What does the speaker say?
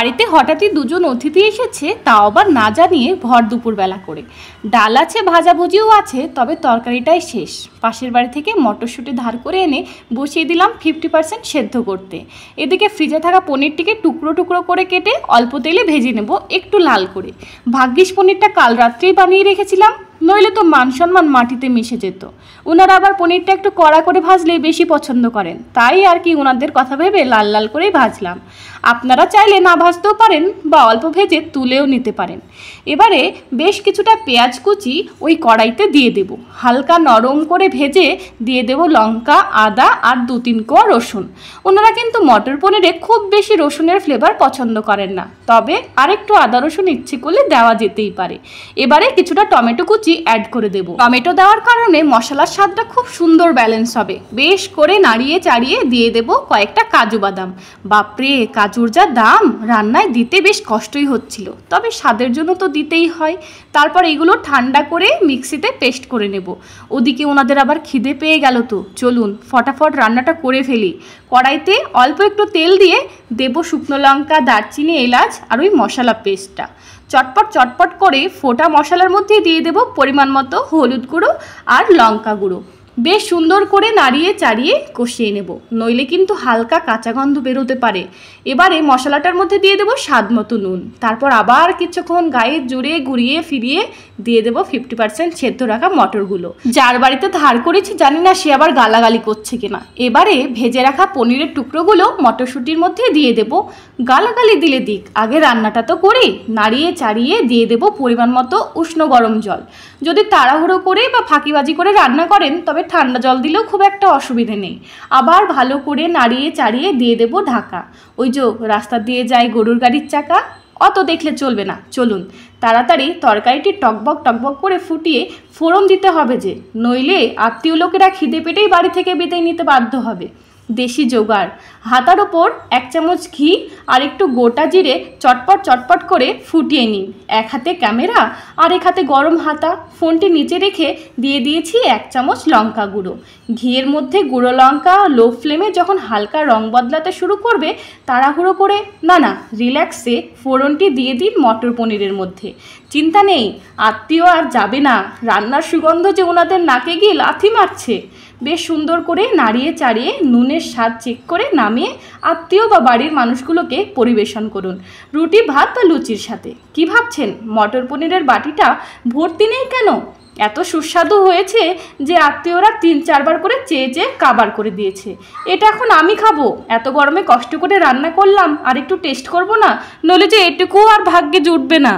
বাড়িতে হঠাৎই দুজন অতিথি এসেছে, তাও আবার না জানিয়ে ভর দুপুরবেলা করে। ডাল আছে, ভাজাভুজিও আছে, তবে তরকারিটাই শেষ। পাশের বাড়ি থেকে মটরশুঁটি ধার করে এনে বসিয়ে দিলাম 50% সেদ্ধ করতে। এদিকে ফ্রিজে থাকা পনিরটিকে টুকরো টুকরো করে কেটে অল্প তেলে ভেজে নেব একটু লাল করে। ভাগ্যিস পনিরটা কাল রাত্রেই বানিয়ে রেখেছিলাম, নইলে তো মান সম্মান মাটিতে মিশে যেত। ওনারা আবার পনিরটা একটু কড়া করে ভাজলেই বেশি পছন্দ করেন, তাই আর কি ওনাদের কথা ভেবে লাল লাল করেই ভাজলাম। আপনারা চাইলে না ভাজতেও পারেন বা অল্প ভেজে তুলেও নিতে পারেন। এবারে বেশ কিছুটা পেঁয়াজ কুচি ওই কড়াইতে দিয়ে দেব। হালকা নরম করে ভেজে দিয়ে দেব লঙ্কা, আদা আর 2-3 কোয়া রসুন। ওনারা কিন্তু মটর পনিরে খুব বেশি রসুনের ফ্লেভার পছন্দ করেন না, তবে আরেকটু আদা রসুন ইচ্ছে করলে দেওয়া যেতেই পারে। এবারে কিছুটা টমেটো কুচি অ্যাড করে দেব। টমেটো দেওয়ার কারণে মশলার স্বাদটা খুব সুন্দর ব্যালেন্স হবে। বেশ করে নাড়িয়ে চাড়িয়ে দিয়ে দেব কয়েকটা কাজু বাদাম। বাপরে, কাজুর যা দাম, রান্নায় দিতে বেশ কষ্টই হচ্ছিল, তবে স্বাদের জন্য তো দিতেই হয়। তারপর এগুলো ঠান্ডা করে মিক্সিতে পেস্ট করে নেব। ওদিকে ওনাদের আবার খিদে পেয়ে গেল, তো চলুন ফটাফট রান্নাটা করে ফেলি। কড়াইতে অল্প একটু তেল দিয়ে দেব শুকনো লঙ্কা, দারচিনি, এলাচ আর ওই মশলা পেস্টটা। চটপট চটপট করে ফোটা মশলার মধ্যে দিয়ে দেব পরিমাণ মতো হলুদ গুঁড়ো আর লঙ্কা গুঁড়ো। বেশ সুন্দর করে নাড়িয়ে চাড়িয়ে কষিয়ে নেব, নইলে কিন্তু হালকা কাঁচা গন্ধ বেরোতে পারে। এবারে মশলাটার মধ্যে দিয়ে দেব স্বাদ মতো নুন। তারপর আবার কিছুক্ষণ গায়ে জুড়ে ঘুরিয়ে ফিরিয়ে দিয়ে দেব 50% সেদ্ধ রাখা মটরগুলো। যার বাড়িতে ধার করেছি জানি না সে আবার গালাগালি করছে কিনা। এবারে ভেজে রাখা পনিরের টুকরোগুলো মটরশুঁটির মধ্যে দিয়ে দেব। গালাগালি দিলে দিক, আগে রান্নাটা তো করি। নাড়িয়ে চাড়িয়ে দিয়ে দেব পরিমাণ মতো উষ্ণ গরম জল। যদি তাড়াহুড়ো করে বা ফাঁকিবাজি করে রান্না করেন তবে ঠান্ডা জল দিলেও খুব একটা অসুবিধে নেই। আবার ভালো করে নাড়িয়ে চাড়িয়ে দিয়ে দেব ঢাকা। ওই যে রাস্তা দিয়ে যায় গরুর গাড়ির চাকা, অত দেখলে চলবে না। চলুন তাড়াতাড়ি তরকারিটি টকবক টকবক করে ফুটিয়ে ফোড়ন দিতে হবে, যে নইলে আত্মীয় লোকেরা খিদে পেটেই বাড়ি থেকে বিদায় নিতে বাধ্য হবে। দেশি জোগাড়, হাতার ওপর 1 চামচ ঘি আর একটু গোটা জিরে চটপট চটপট করে ফুটিয়ে নিন। এক হাতে ক্যামেরা আর এক হাতে গরম হাতা। ফোনটি নিচে রেখে দিয়ে দিয়েছি 1 চামচ লঙ্কা গুঁড়ো। ঘিয়ের মধ্যে গুঁড়ো লঙ্কা লো ফ্লেমে যখন হালকা রং বদলাতে শুরু করবে, তাড়াহুড়ো করে না, রিল্যাক্সে ফোড়নটি দিয়ে দিন মটর পনিরের মধ্যে। চিন্তা নেই, আত্মীয় আর যাবে না। রান্নার সুগন্ধ যে ওনাদের নাকে গিয়ে লাথি মারছে। বেশ সুন্দর করে নাড়িয়ে চাড়িয়ে নুনের স্বাদ চেক করে নামিয়ে আত্মীয় বা বাড়ির মানুষগুলোকে পরিবেশন করুন, রুটি, ভাত বা লুচির সাথে। কি ভাবছেন মটর পনিরের বাটিটা ভর্তি নেই কেন? এত সুস্বাদু হয়েছে যে আত্মীয়রা 3-4 বার করে চেয়ে চেয়ে কাবার করে দিয়েছে। এটা এখন আমি খাবো? এত গরমে কষ্ট করে রান্না করলাম, আর একটু টেস্ট করবো না? নইলে যে এটুকু আর ভাগ্যে জুটবে না।